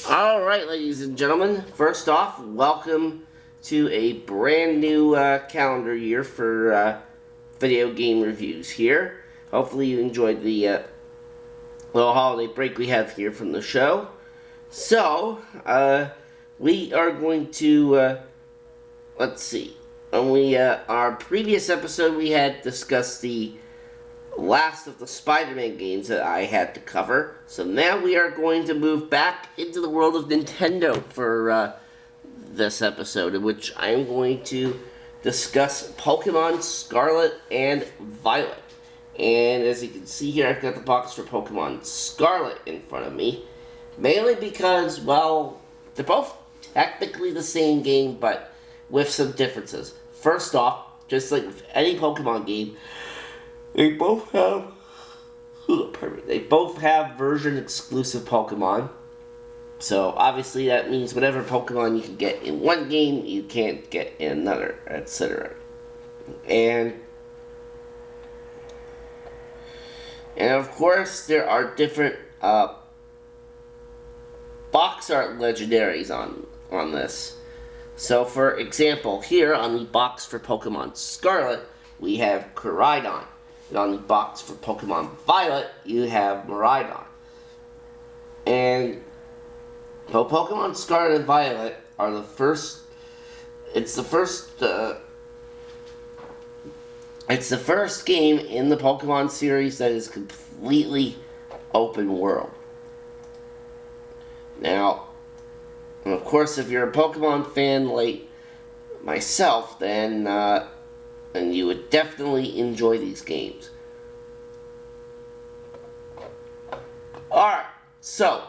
Alright, ladies and gentlemen, first off, welcome to a brand new calendar year for video game reviews here. Hopefully you enjoyed the little holiday break we have here from the show. So, we are going to, let's see, on our previous episode we had discussed the last of the Spider-Man games that I had to cover. So now we are going to move back into the world of Nintendo for this episode, in which I am going to discuss Pokemon Scarlet and Violet. And as you can see here, I've got the box for Pokemon Scarlet in front of me. Mainly because, well, they're both technically the same game, but with some differences. First off, just like with any Pokemon game, they both have version exclusive Pokemon. So obviously that means whatever Pokemon you can get in one game, you can't get in another, etc. And of course there are different box art legendaries on this. So for example, here on the box for Pokemon Scarlet, we have Koraidon. And on the box for Pokemon Violet, you have Miraidon. And so Pokemon Scarlet and Violet are the first. It's the first game in the Pokemon series that is completely open world. Now, of course, if you're a Pokemon fan like myself, then and you would definitely enjoy these games. Alright, so,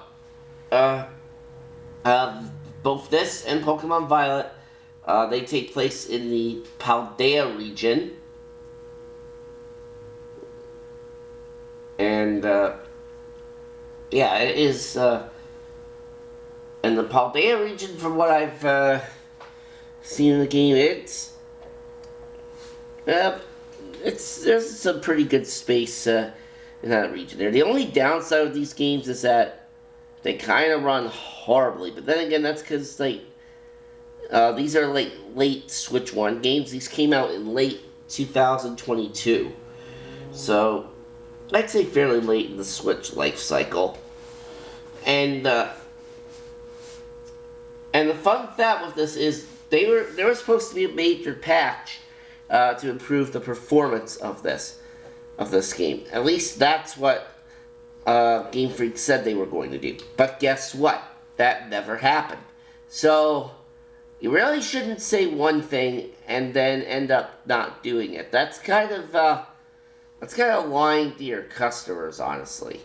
both this and Pokemon Violet, they take place in the Paldea region. And, yeah, it is, in the Paldea region, from what I've, seen in the game, there's some pretty good space in that region there. The only downside of these games is that they kind of run horribly. But then again, that's because these are late Switch 1 games. These came out in late 2022. So I'd say fairly late in the Switch life cycle. And the fun fact with this is they were supposed to be a major patch to improve the performance of this game. At least that's what Game Freak said they were going to do. But guess what? That never happened. So you really shouldn't say one thing and then end up not doing it. That's kind of lying to your customers, honestly.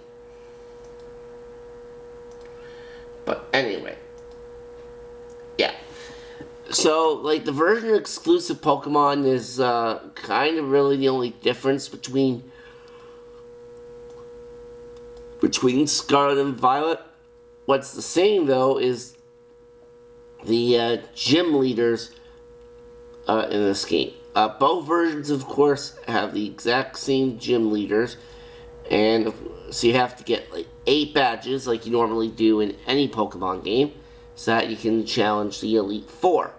But anyway. Yeah. So, the version exclusive Pokemon is kind of really the only difference between Scarlet and Violet. What's the same, though, is the gym leaders in this game. Both versions, of course, have the exact same gym leaders, and so you have to get 8 badges like you normally do in any Pokemon game, so that you can challenge the Elite Four.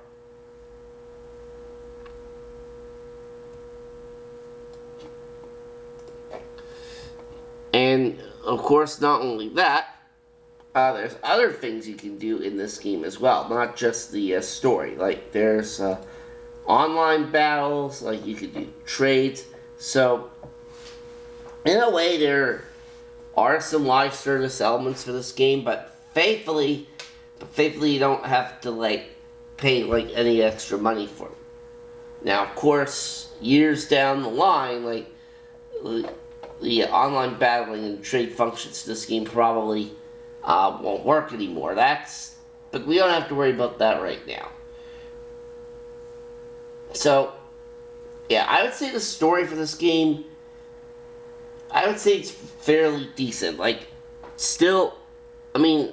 And, of course, not only that, there's other things you can do in this game as well, not just the story. There's online battles, you can do trades. So, in a way, there are some live service elements for this game, but faithfully you don't have to, pay, any extra money for them. Now, of course, years down the line, the online battling and trade functions in this game probably won't work anymore. But we don't have to worry about that right now. So, yeah, I would say the story for this game, I would say it's fairly decent. Still, I mean,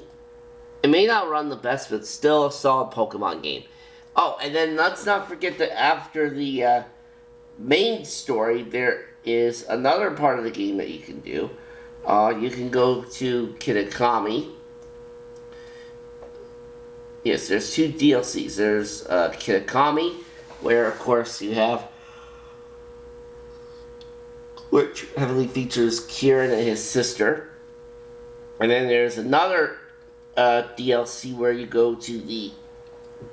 it may not run the best, but it's still a solid Pokemon game. Oh, and then let's not forget that after the main story, there is another part of the game that you can do. You can go to Kitakami, yes, there's two DLCs. There's Kitakami, where of course you have, which heavily features Kieran and his sister. And then there's another DLC where you go to the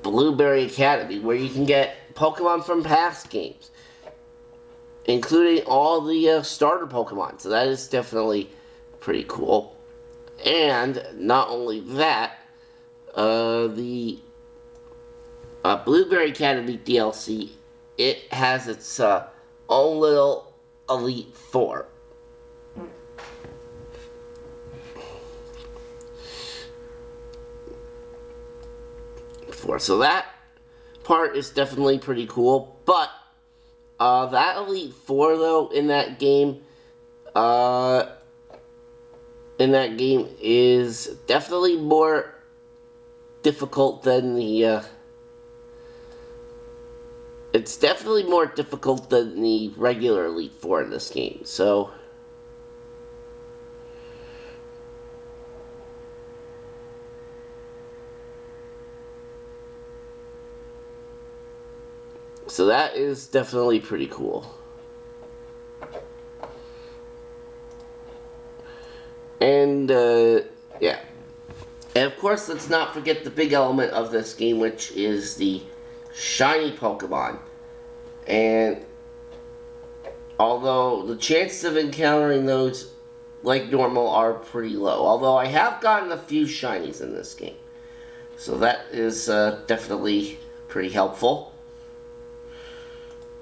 Blueberry Academy, where you can get Pokemon from past games, including all the starter Pokemon. So that is definitely pretty cool. And not only that, the Blueberry Academy DLC, it has its own little Elite Four. So that part is definitely pretty cool. But that Elite Four, though, in that game is definitely more difficult than the it's definitely more difficult than the regular Elite Four in this game. So that is definitely pretty cool. And yeah. And of course, let's not forget the big element of this game, which is the shiny Pokemon. And although the chances of encountering those like normal are pretty low, although I have gotten a few shinies in this game. So that is definitely pretty helpful.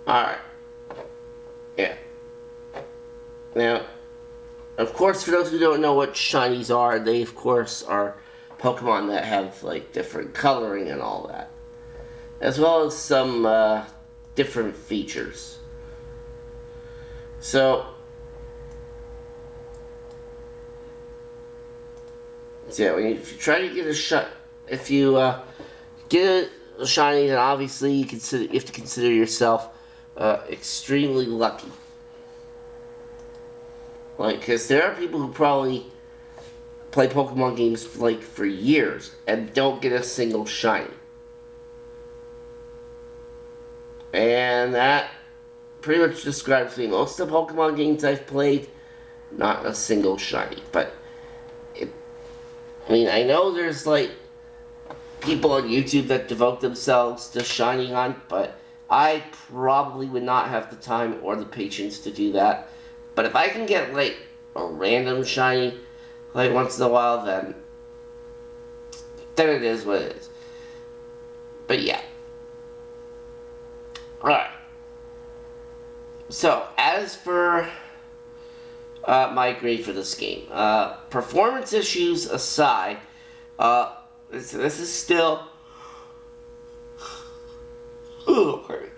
Alright. Yeah. Now, of course, for those who don't know what shinies are, they of course are Pokemon that have like different coloring and all that, as well as some different features. So yeah, if you try to get a shot, if you get a shiny, then obviously you have to consider yourself extremely lucky. Like, because there are people who probably play Pokemon games like for years and don't get a single shiny. And that pretty much describes me. Most of the Pokemon games I've played, not a single shiny. But, I mean, I know there's like people on YouTube that devote themselves to shiny hunt, but I probably would not have the time or the patience to do that. But if I can get like a random shiny like once in a while, then it is what it is. But yeah. Alright. So, as for my grade for this game, performance issues aside, this is still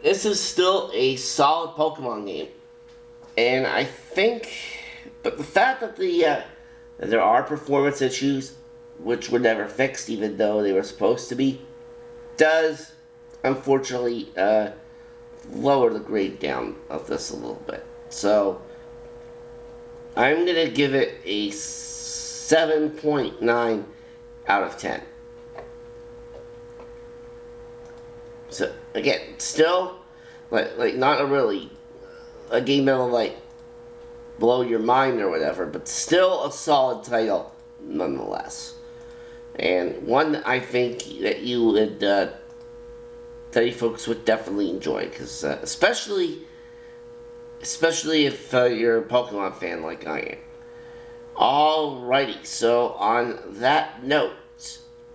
this is still a solid Pokemon game. And I think, but the fact that there are performance issues, which were never fixed even though they were supposed to be, does unfortunately lower the grade down of this a little bit. So I'm going to give it a 7.9 out of 10. So again, still like not a game that'll like blow your mind or whatever, but still a solid title nonetheless, and one I think that you would that you folks would definitely enjoy, because especially if you're a Pokemon fan like I am. Alrighty, so on that note,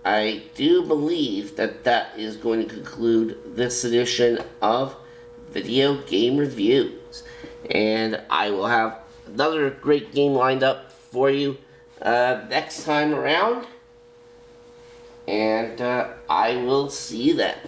I do believe that is going to conclude this edition of Video Game Reviews. And I will have another great game lined up for you next time around. And I will see you then.